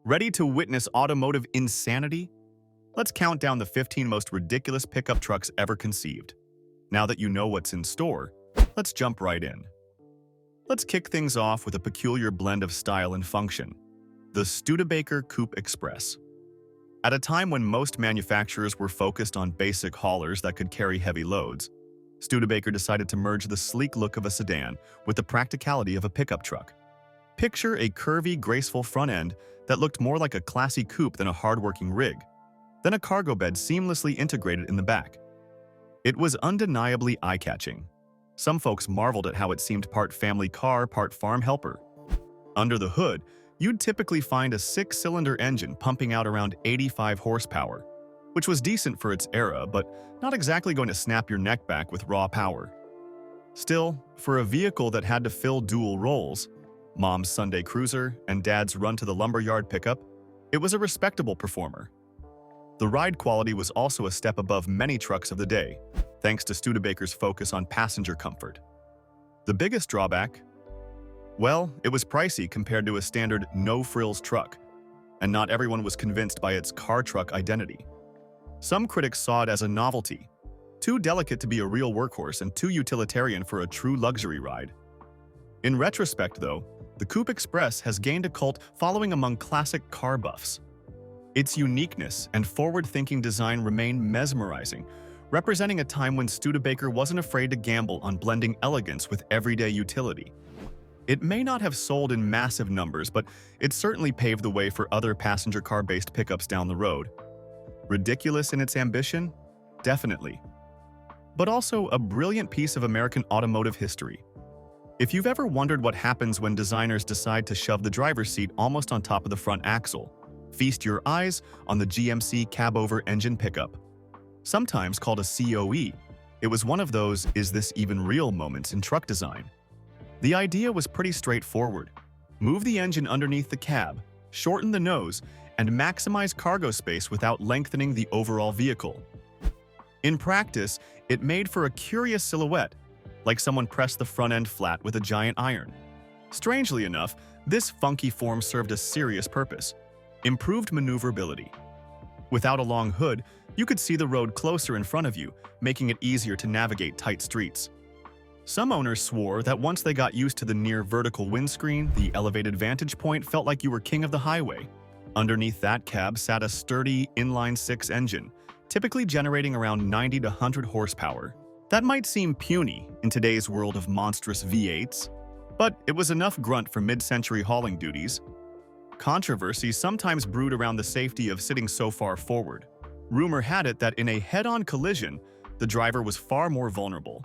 Ready to witness automotive insanity? Let's count down the 15 most ridiculous pickup trucks ever conceived. Now that you know what's in store, let's jump right in. Let's kick things off with a peculiar blend of style and function, the Studebaker Coupe Express. At a time when most manufacturers were focused on basic haulers that could carry heavy loads, Studebaker decided to merge the sleek look of a sedan with the practicality of a pickup truck. Picture a curvy, graceful front end that looked more like a classy coupe than a hard-working rig, then a cargo bed seamlessly integrated in the back. It was undeniably eye-catching. Some folks marveled at how it seemed part family car, part farm helper. Under the hood, you'd typically find a 6-cylinder engine pumping out around 85 horsepower, which was decent for its era, but not exactly going to snap your neck back with raw power. Still, for a vehicle that had to fill dual roles, Mom's Sunday cruiser and Dad's run-to-the-lumberyard pickup, it was a respectable performer. The ride quality was also a step above many trucks of the day, thanks to Studebaker's focus on passenger comfort. The biggest drawback? Well, it was pricey compared to a standard no-frills truck, and not everyone was convinced by its car truck identity. Some critics saw it as a novelty, too delicate to be a real workhorse and too utilitarian for a true luxury ride. In retrospect, though, the Coupe Express has gained a cult following among classic car buffs. Its uniqueness and forward-thinking design remain mesmerizing, representing a time when Studebaker wasn't afraid to gamble on blending elegance with everyday utility. It may not have sold in massive numbers, but it certainly paved the way for other passenger car-based pickups down the road. Ridiculous in its ambition? Definitely. But also a brilliant piece of American automotive history. If you've ever wondered what happens when designers decide to shove the driver's seat almost on top of the front axle, feast your eyes on the GMC cab-over engine pickup. Sometimes called a COE, it was one of those "is this even real" moments in truck design. The idea was pretty straightforward. Move the engine underneath the cab, shorten the nose, and maximize cargo space without lengthening the overall vehicle. In practice, it made for a curious silhouette, like someone pressed the front end flat with a giant iron. Strangely enough, this funky form served a serious purpose: improved maneuverability. Without a long hood, you could see the road closer in front of you, making it easier to navigate tight streets. Some owners swore that once they got used to the near-vertical windscreen, the elevated vantage point felt like you were king of the highway. Underneath that cab sat a sturdy inline-six engine, typically generating around 90 to 100 horsepower. That might seem puny in today's world of monstrous V8s, but it was enough grunt for mid-century hauling duties. Controversy sometimes brewed around the safety of sitting so far forward. Rumor had it that in a head-on collision, the driver was far more vulnerable.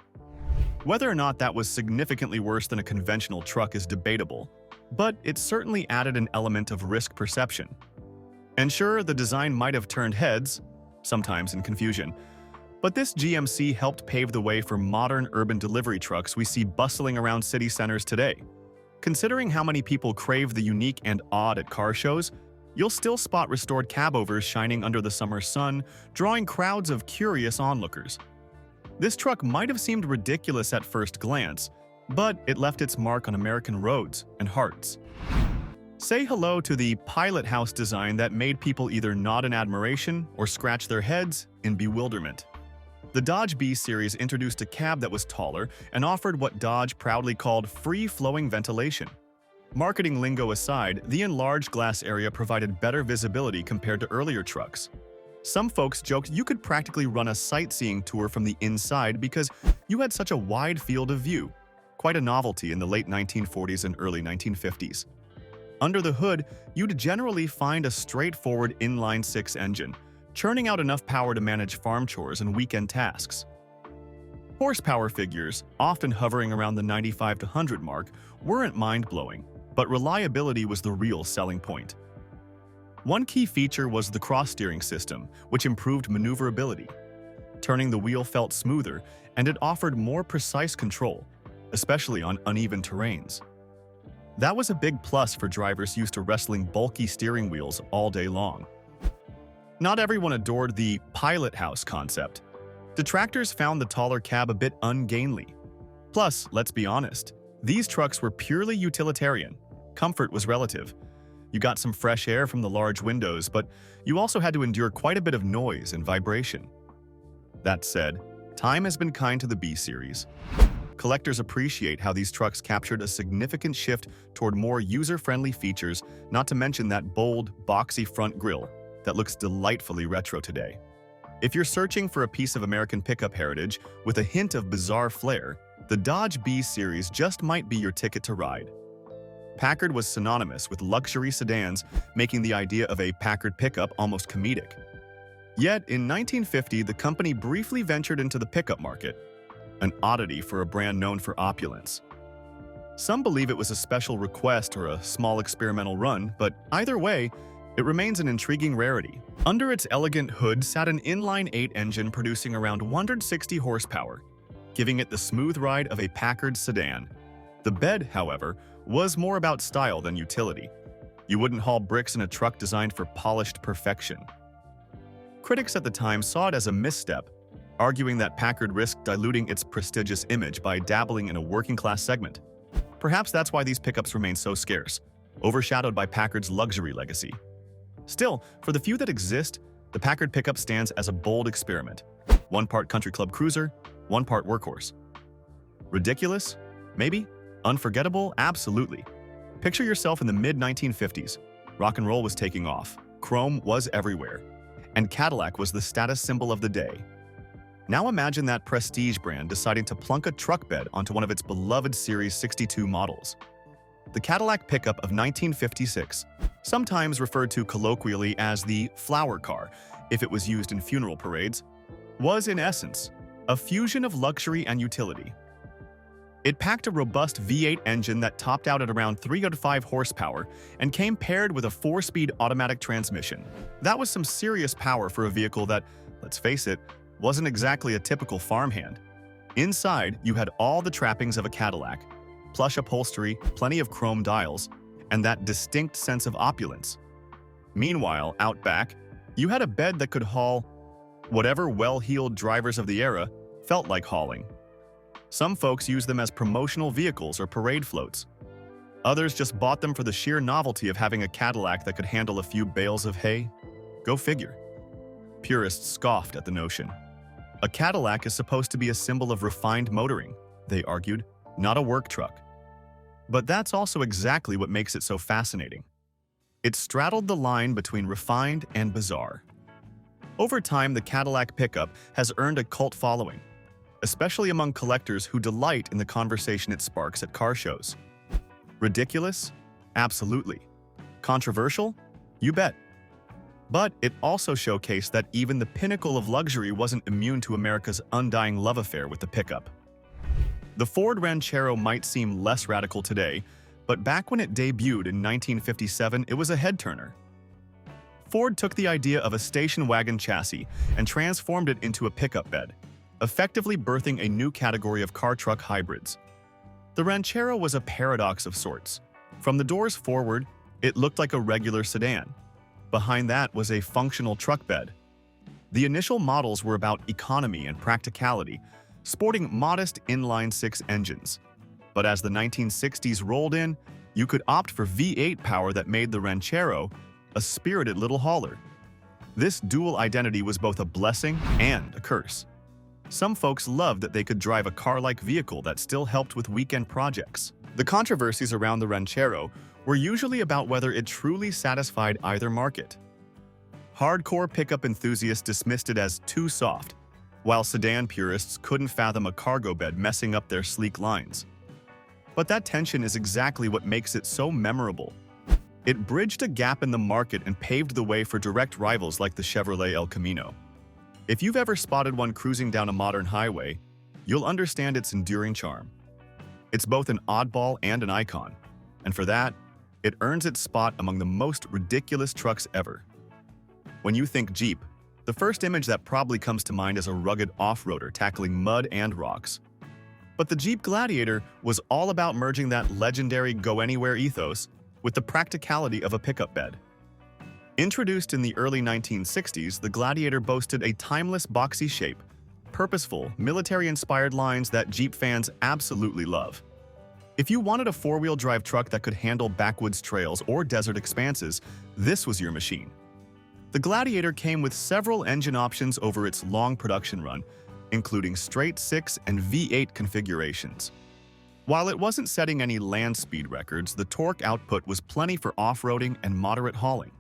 Whether or not that was significantly worse than a conventional truck is debatable, but it certainly added an element of risk perception. And sure, the design might have turned heads, sometimes in confusion, but this GMC helped pave the way for modern urban delivery trucks we see bustling around city centers today. Considering how many people crave the unique and odd at car shows, you'll still spot restored cabovers shining under the summer sun, drawing crowds of curious onlookers. This truck might have seemed ridiculous at first glance, but it left its mark on American roads and hearts. Say hello to the pilot house design that made people either nod in admiration or scratch their heads in bewilderment. The Dodge B-Series introduced a cab that was taller and offered what Dodge proudly called free-flowing ventilation. Marketing lingo aside, the enlarged glass area provided better visibility compared to earlier trucks. Some folks joked you could practically run a sightseeing tour from the inside because you had such a wide field of view, quite a novelty in the late 1940s and early 1950s. Under the hood, you'd generally find a straightforward inline-six engine, churning out enough power to manage farm chores and weekend tasks. Horsepower figures, often hovering around the 95 to 100 mark, weren't mind-blowing, but reliability was the real selling point. One key feature was the cross-steering system, which improved maneuverability. Turning the wheel felt smoother, and it offered more precise control, especially on uneven terrains. That was a big plus for drivers used to wrestling bulky steering wheels all day long. Not everyone adored the pilot house concept. Detractors found the taller cab a bit ungainly. Plus, let's be honest, these trucks were purely utilitarian. Comfort was relative. You got some fresh air from the large windows, but you also had to endure quite a bit of noise and vibration. That said, time has been kind to the B series. Collectors appreciate how these trucks captured a significant shift toward more user-friendly features, not to mention that bold, boxy front grille that looks delightfully retro today. If you're searching for a piece of American pickup heritage with a hint of bizarre flair, the Dodge B series just might be your ticket to ride. Packard was synonymous with luxury sedans, making the idea of a Packard pickup almost comedic. Yet, in 1950, the company briefly ventured into the pickup market, an oddity for a brand known for opulence. Some believe it was a special request or a small experimental run, but either way, it remains an intriguing rarity. Under its elegant hood sat an inline-8 engine producing around 160 horsepower, giving it the smooth ride of a Packard sedan. The bed, however, was more about style than utility. You wouldn't haul bricks in a truck designed for polished perfection. Critics at the time saw it as a misstep, arguing that Packard risked diluting its prestigious image by dabbling in a working-class segment. Perhaps that's why these pickups remain so scarce, overshadowed by Packard's luxury legacy. Still, for the few that exist, the Packard pickup stands as a bold experiment. 1 part country club cruiser, 1 part workhorse. Ridiculous? Maybe? Unforgettable? Absolutely. Picture yourself in the mid-1950s. Rock and roll was taking off, chrome was everywhere, and Cadillac was the status symbol of the day. Now imagine that prestige brand deciding to plunk a truck bed onto one of its beloved Series 62 models. The Cadillac pickup of 1956, sometimes referred to colloquially as the flower car if it was used in funeral parades, was in essence a fusion of luxury and utility. It packed a robust V8 engine that topped out at around 305 horsepower and came paired with a 4-speed automatic transmission. That was some serious power for a vehicle that, let's face it, wasn't exactly a typical farmhand. Inside, you had all the trappings of a Cadillac: plush upholstery, plenty of chrome dials, and that distinct sense of opulence. Meanwhile, out back, you had a bed that could haul whatever well-heeled drivers of the era felt like hauling. Some folks used them as promotional vehicles or parade floats. Others just bought them for the sheer novelty of having a Cadillac that could handle a few bales of hay. Go figure. Purists scoffed at the notion. A Cadillac is supposed to be a symbol of refined motoring, they argued, not a work truck. But that's also exactly what makes it so fascinating. It straddled the line between refined and bizarre. Over time, the Cadillac pickup has earned a cult following, especially among collectors who delight in the conversation it sparks at car shows. Ridiculous? Absolutely. Controversial? You bet. But it also showcased that even the pinnacle of luxury wasn't immune to America's undying love affair with the pickup. The Ford Ranchero might seem less radical today, but back when it debuted in 1957, it was a head-turner. Ford took the idea of a station wagon chassis and transformed it into a pickup bed, effectively birthing a new category of car-truck hybrids. The Ranchero was a paradox of sorts. From the doors forward, it looked like a regular sedan. Behind that was a functional truck bed. The initial models were about economy and practicality, sporting modest inline-6 engines. But as the 1960s rolled in, you could opt for V8 power that made the Ranchero a spirited little hauler. This dual identity was both a blessing and a curse. Some folks loved that they could drive a car-like vehicle that still helped with weekend projects. The controversies around the Ranchero were usually about whether it truly satisfied either market. Hardcore pickup enthusiasts dismissed it as too soft, while sedan purists couldn't fathom a cargo bed messing up their sleek lines. But that tension is exactly what makes it so memorable. It bridged a gap in the market and paved the way for direct rivals like the Chevrolet El Camino. If you've ever spotted one cruising down a modern highway, you'll understand its enduring charm. It's both an oddball and an icon, and for that, it earns its spot among the most ridiculous trucks ever. When you think Jeep, the first image that probably comes to mind is a rugged off-roader tackling mud and rocks. But the Jeep Gladiator was all about merging that legendary go-anywhere ethos with the practicality of a pickup bed. Introduced in the early 1960s, the Gladiator boasted a timeless boxy shape, purposeful, military-inspired lines that Jeep fans absolutely love. If you wanted a four-wheel drive truck that could handle backwoods trails or desert expanses, this was your machine. The Gladiator came with several engine options over its long production run, including straight 6 and V8 configurations. While it wasn't setting any land speed records, the torque output was plenty for off-roading and moderate hauling.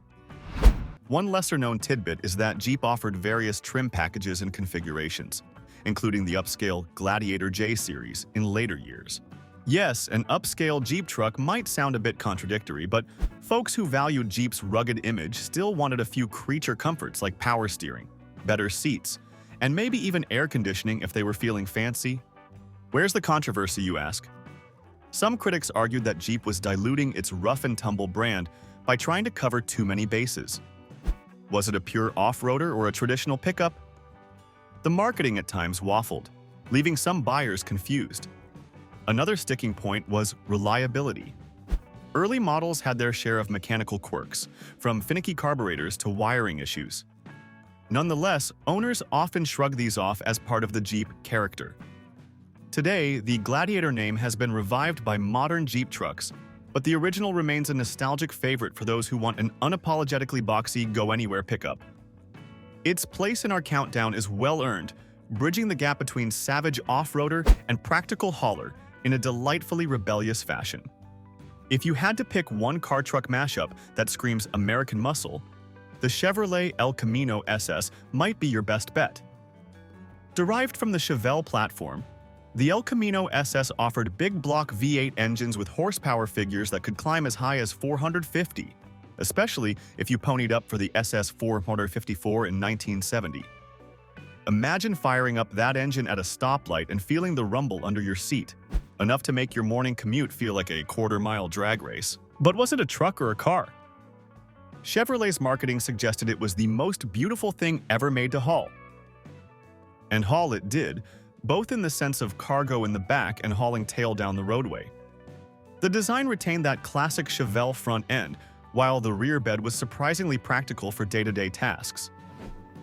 One lesser-known tidbit is that Jeep offered various trim packages and configurations, including the upscale Gladiator J series in later years. Yes, an upscale Jeep truck might sound a bit contradictory, but folks who valued Jeep's rugged image still wanted a few creature comforts like power steering, better seats, and maybe even air conditioning if they were feeling fancy. Where's the controversy, you ask? Some critics argued that Jeep was diluting its rough-and-tumble brand by trying to cover too many bases. Was it a pure off-roader or a traditional pickup? The marketing at times waffled, leaving some buyers confused. Another sticking point was reliability. Early models had their share of mechanical quirks, from finicky carburetors to wiring issues. Nonetheless, owners often shrug these off as part of the Jeep character. Today, the Gladiator name has been revived by modern Jeep trucks, but the original remains a nostalgic favorite for those who want an unapologetically boxy, go-anywhere pickup. Its place in our countdown is well-earned, bridging the gap between savage off-roader and practical hauler in a delightfully rebellious fashion. If you had to pick one car-truck mashup that screams American muscle, the Chevrolet El Camino SS might be your best bet. Derived from the Chevelle platform, the El Camino SS offered big block V8 engines with horsepower figures that could climb as high as 450, especially if you ponied up for the SS 454 in 1970. Imagine firing up that engine at a stoplight and feeling the rumble under your seat, enough to make your morning commute feel like a quarter-mile drag race. But was it a truck or a car? Chevrolet's marketing suggested it was the most beautiful thing ever made to haul. And haul it did, both in the sense of cargo in the back and hauling tail down the roadway. The design retained that classic Chevelle front end, while the rear bed was surprisingly practical for day-to-day tasks.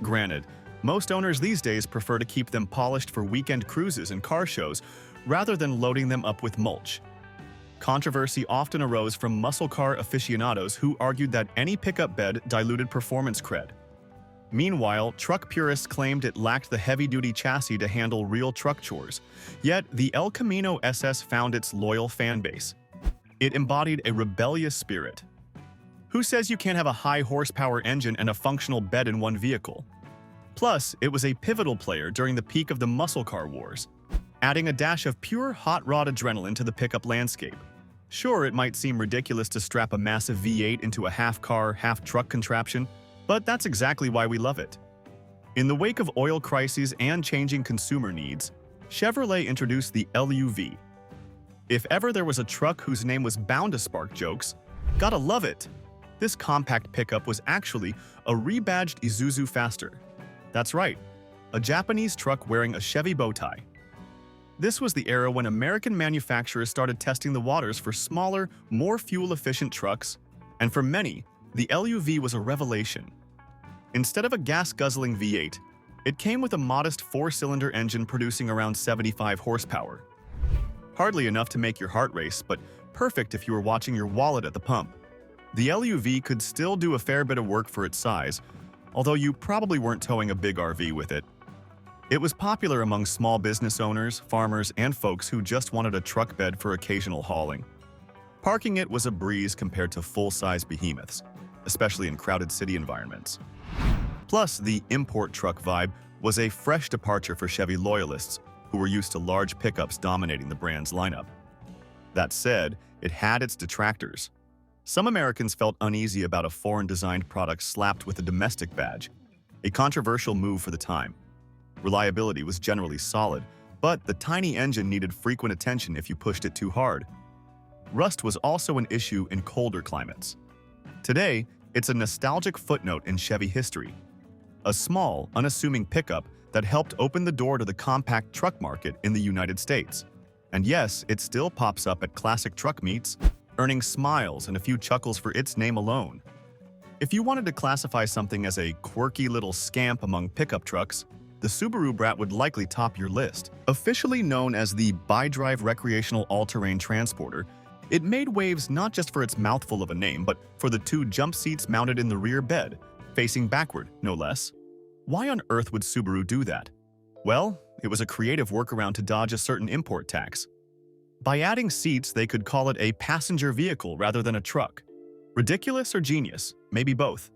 Granted, most owners these days prefer to keep them polished for weekend cruises and car shows rather than loading them up with mulch. Controversy often arose from muscle car aficionados who argued that any pickup bed diluted performance cred. Meanwhile, truck purists claimed it lacked the heavy-duty chassis to handle real truck chores. Yet, the El Camino SS found its loyal fan base. It embodied a rebellious spirit. Who says you can't have a high-horsepower engine and a functional bed in one vehicle? Plus, it was a pivotal player during the peak of the muscle car wars, adding a dash of pure hot rod adrenaline to the pickup landscape. Sure, it might seem ridiculous to strap a massive V8 into a half-car, half-truck contraption, but that's exactly why we love it. In the wake of oil crises and changing consumer needs, Chevrolet introduced the LUV. If ever there was a truck whose name was bound to spark jokes, gotta love it! This compact pickup was actually a rebadged Isuzu Faster. That's right, a Japanese truck wearing a Chevy bow tie. This was the era when American manufacturers started testing the waters for smaller, more fuel-efficient trucks, and for many, the LUV was a revelation. Instead of a gas-guzzling V8, it came with a modest 4-cylinder engine producing around 75 horsepower. Hardly enough to make your heart race, but perfect if you were watching your wallet at the pump. The LUV could still do a fair bit of work for its size, although you probably weren't towing a big RV with it. It was popular among small business owners, farmers, and folks who just wanted a truck bed for occasional hauling. Parking it was a breeze compared to full-size behemoths, especially in crowded city environments. Plus, the import truck vibe was a fresh departure for Chevy loyalists who were used to large pickups dominating the brand's lineup. That said, it had its detractors. Some Americans felt uneasy about a foreign-designed product slapped with a domestic badge, a controversial move for the time. Reliability was generally solid, but the tiny engine needed frequent attention if you pushed it too hard. Rust was also an issue in colder climates. Today, it's a nostalgic footnote in Chevy history. A small, unassuming pickup that helped open the door to the compact truck market in the United States. And yes, it still pops up at classic truck meets, earning smiles and a few chuckles for its name alone. If you wanted to classify something as a quirky little scamp among pickup trucks, the Subaru Brat would likely top your list. Officially known as the bi-drive recreational all-terrain transporter, it made waves not just for its mouthful of a name, but for the two jump seats mounted in the rear bed, facing backward, no less. Why on earth would Subaru do that? Well, it was a creative workaround to dodge a certain import tax. By adding seats, they could call it a passenger vehicle rather than a truck. Ridiculous or genius? Maybe both.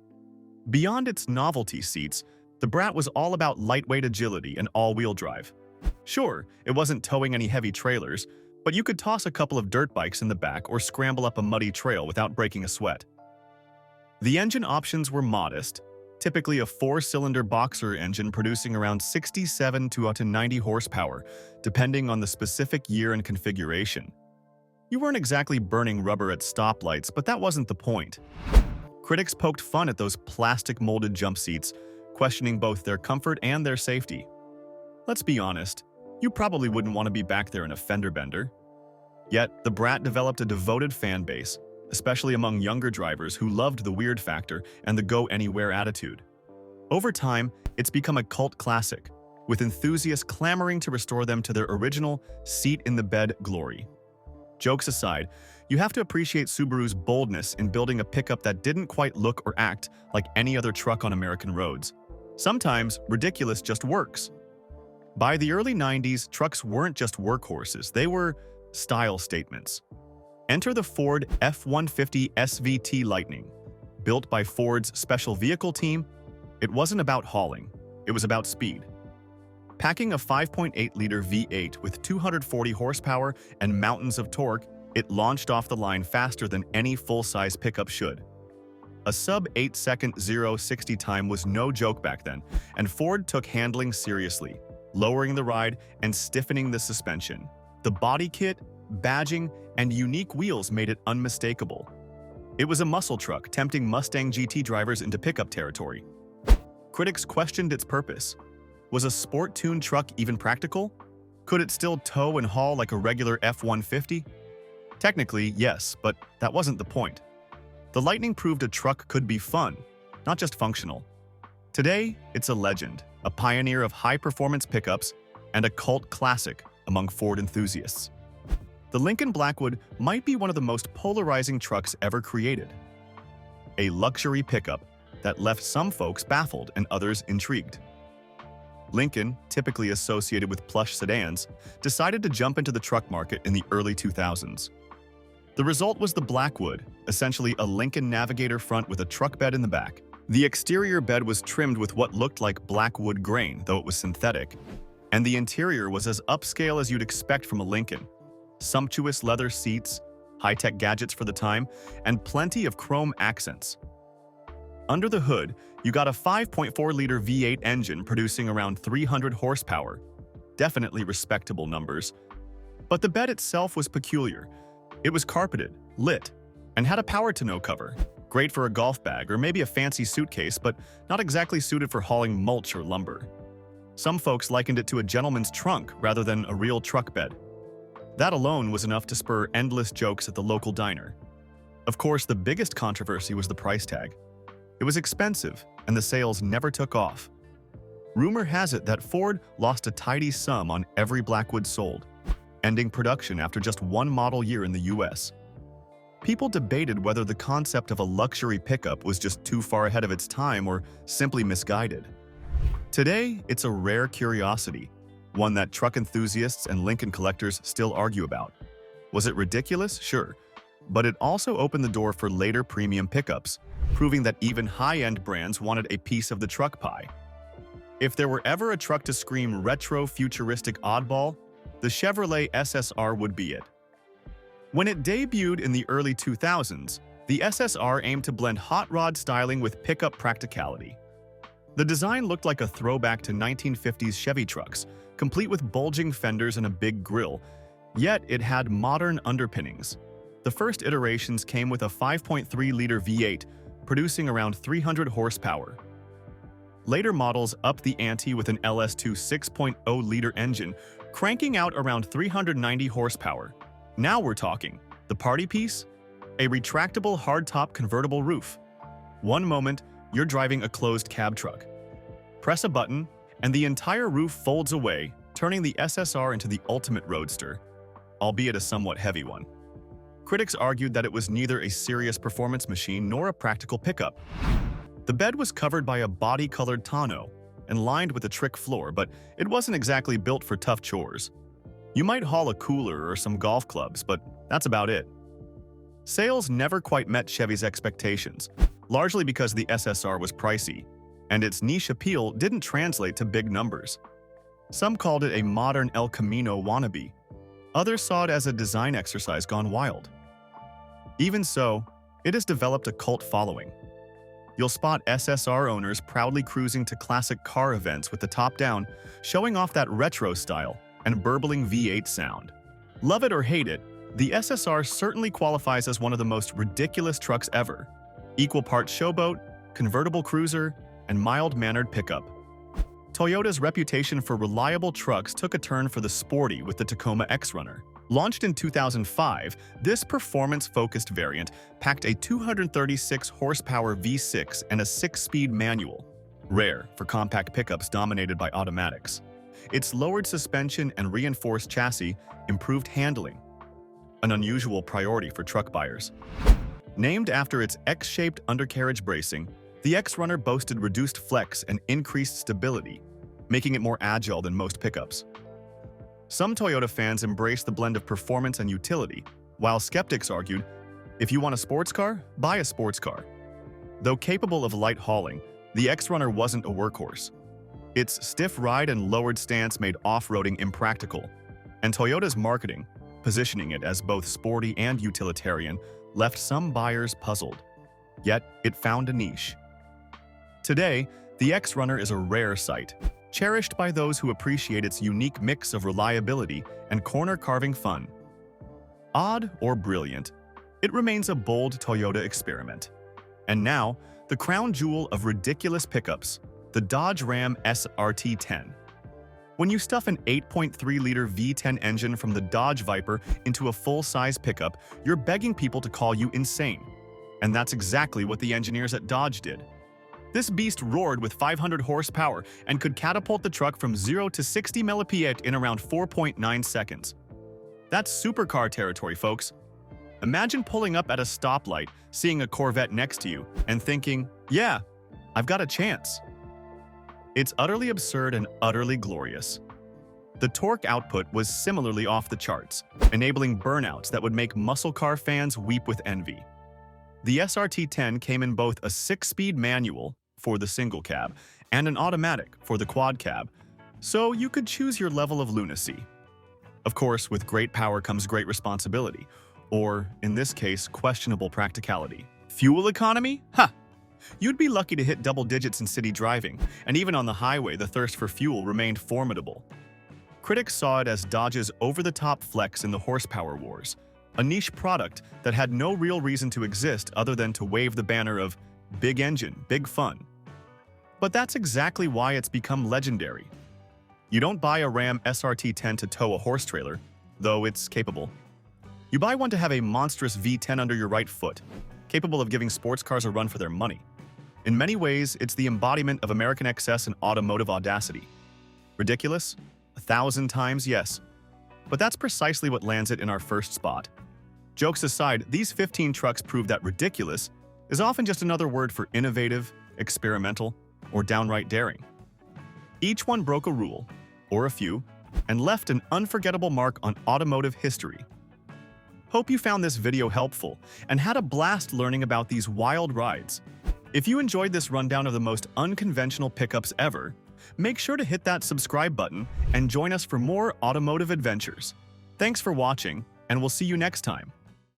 Beyond its novelty seats, the Brat was all about lightweight agility and all-wheel drive. Sure, it wasn't towing any heavy trailers, but you could toss a couple of dirt bikes in the back or scramble up a muddy trail without breaking a sweat. The engine options were modest, typically a 4-cylinder boxer engine producing around 67 to up to 90 horsepower, depending on the specific year and configuration. You weren't exactly burning rubber at stoplights, but that wasn't the point. Critics poked fun at those plastic-molded jump seats, questioning both their comfort and their safety. Let's be honest, you probably wouldn't want to be back there in a fender bender. Yet, the Brat developed a devoted fan base, especially among younger drivers who loved the weird factor and the go-anywhere attitude. Over time, it's become a cult classic, with enthusiasts clamoring to restore them to their original seat-in-the-bed glory. Jokes aside, you have to appreciate Subaru's boldness in building a pickup that didn't quite look or act like any other truck on American roads. Sometimes, ridiculous just works. By the early 90s, trucks weren't just workhorses, they were style statements. Enter the Ford F-150 SVT Lightning. Built by Ford's special vehicle team, it wasn't about hauling, it was about speed. Packing a 5.8-liter V8 with 240 horsepower and mountains of torque, it launched off the line faster than any full-size pickup should. A sub-8-second 0-60 time was no joke back then, and Ford took handling seriously, lowering the ride and stiffening the suspension. The body kit, badging, and unique wheels made it unmistakable. It was a muscle truck, tempting Mustang GT drivers into pickup territory. Critics questioned its purpose. Was a sport-tuned truck even practical? Could it still tow and haul like a regular F-150? Technically, yes, but that wasn't the point. The Lightning proved a truck could be fun, not just functional. Today, it's a legend, a pioneer of high-performance pickups, and a cult classic among Ford enthusiasts. The Lincoln Blackwood might be one of the most polarizing trucks ever created. A luxury pickup that left some folks baffled and others intrigued. Lincoln, typically associated with plush sedans, decided to jump into the truck market in the early 2000s. The result was the Blackwood, essentially a Lincoln Navigator front with a truck bed in the back. The exterior bed was trimmed with what looked like Blackwood grain, though it was synthetic, and the interior was as upscale as you'd expect from a Lincoln. Sumptuous leather seats, high-tech gadgets for the time, and plenty of chrome accents. Under the hood, you got a 5.4-liter V8 engine producing around 300 horsepower. Definitely respectable numbers. But the bed itself was peculiar. It was carpeted, lit, and had a power tonneau cover. Great for a golf bag or maybe a fancy suitcase, but not exactly suited for hauling mulch or lumber. Some folks likened it to a gentleman's trunk rather than a real truck bed. That alone was enough to spur endless jokes at the local diner. Of course, the biggest controversy was the price tag. It was expensive, and the sales never took off. Rumor has it that Ford lost a tidy sum on every Blackwood sold, ending production after just one model year in the US. People debated whether the concept of a luxury pickup was just too far ahead of its time or simply misguided. Today, it's a rare curiosity, one that truck enthusiasts and Lincoln collectors still argue about. Was it ridiculous? Sure. But it also opened the door for later premium pickups, proving that even high-end brands wanted a piece of the truck pie. If there were ever a truck to scream retro-futuristic oddball, the Chevrolet SSR would be it. When it debuted in the early 2000s, the SSR aimed to blend hot rod styling with pickup practicality. The design looked like a throwback to 1950s Chevy trucks, complete with bulging fenders and a big grille, yet it had modern underpinnings. The first iterations came with a 5.3-liter V8, producing around 300 horsepower. Later models upped the ante with an LS2 6.0-liter engine, cranking out around 390 horsepower. Now we're talking. The party piece? A retractable hardtop convertible roof. One moment, you're driving a closed cab truck. Press a button, and the entire roof folds away, turning the SSR into the ultimate roadster, albeit a somewhat heavy one. Critics argued that it was neither a serious performance machine nor a practical pickup. The bed was covered by a body-colored tonneau and lined with a trick floor, but it wasn't exactly built for tough chores. You might haul a cooler or some golf clubs, but that's about it. Sales never quite met Chevy's expectations, largely because the SSR was pricey, and its niche appeal didn't translate to big numbers. Some called it a modern El Camino wannabe. Others saw it as a design exercise gone wild. Even so, it has developed a cult following. You'll spot SSR owners proudly cruising to classic car events with the top down, showing off that retro style and burbling V8 sound. Love it or hate it, the SSR certainly qualifies as one of the most ridiculous trucks ever. Equal parts showboat, convertible cruiser, and mild-mannered pickup. Toyota's reputation for reliable trucks took a turn for the sporty with the Tacoma X-Runner. Launched in 2005, this performance-focused variant packed a 236-horsepower V6 and a 6-speed manual, rare for compact pickups dominated by automatics. Its lowered suspension and reinforced chassis improved handling, an unusual priority for truck buyers. Named after its X-shaped undercarriage bracing, the X-Runner boasted reduced flex and increased stability, making it more agile than most pickups. Some Toyota fans embraced the blend of performance and utility, while skeptics argued, if you want a sports car, buy a sports car. Though capable of light hauling, the X-Runner wasn't a workhorse. Its stiff ride and lowered stance made off-roading impractical, and Toyota's marketing, positioning it as both sporty and utilitarian, left some buyers puzzled. Yet, it found a niche. Today, the X-Runner is a rare sight, cherished by those who appreciate its unique mix of reliability and corner-carving fun. Odd or brilliant, it remains a bold Toyota experiment. And now, the crown jewel of ridiculous pickups, the Dodge Ram SRT-10. When you stuff an 8.3-liter V10 engine from the Dodge Viper into a full-size pickup, you're begging people to call you insane. And that's exactly what the engineers at Dodge did. This beast roared with 500 horsepower and could catapult the truck from 0 to 60 mph in around 4.9 seconds. That's supercar territory, folks. Imagine pulling up at a stoplight, seeing a Corvette next to you, and thinking, yeah, I've got a chance. It's utterly absurd and utterly glorious. The torque output was similarly off the charts, enabling burnouts that would make muscle car fans weep with envy. The SRT-10 came in both a 6-speed manual for the single cab and an automatic for the quad cab, so you could choose your level of lunacy. Of course, with great power comes great responsibility, or, in this case, questionable practicality. Fuel economy? Ha! You'd be lucky to hit double digits in city driving, and even on the highway the thirst for fuel remained formidable. Critics saw it as Dodge's over-the-top flex in the horsepower wars, a niche product that had no real reason to exist other than to wave the banner of big engine, big fun. But that's exactly why it's become legendary. You don't buy a Ram SRT-10 to tow a horse trailer, though it's capable. You buy one to have a monstrous V10 under your right foot, capable of giving sports cars a run for their money. In many ways, it's the embodiment of American excess and automotive audacity. Ridiculous? 1,000 times, yes. But that's precisely what lands it in our first spot. Jokes aside, these 15 trucks prove that ridiculous is often just another word for innovative, experimental, or downright daring. Each one broke a rule, or a few, and left an unforgettable mark on automotive history. Hope you found this video helpful and had a blast learning about these wild rides. If you enjoyed this rundown of the most unconventional pickups ever, make sure to hit that subscribe button and join us for more automotive adventures. Thanks for watching, and we'll see you next time.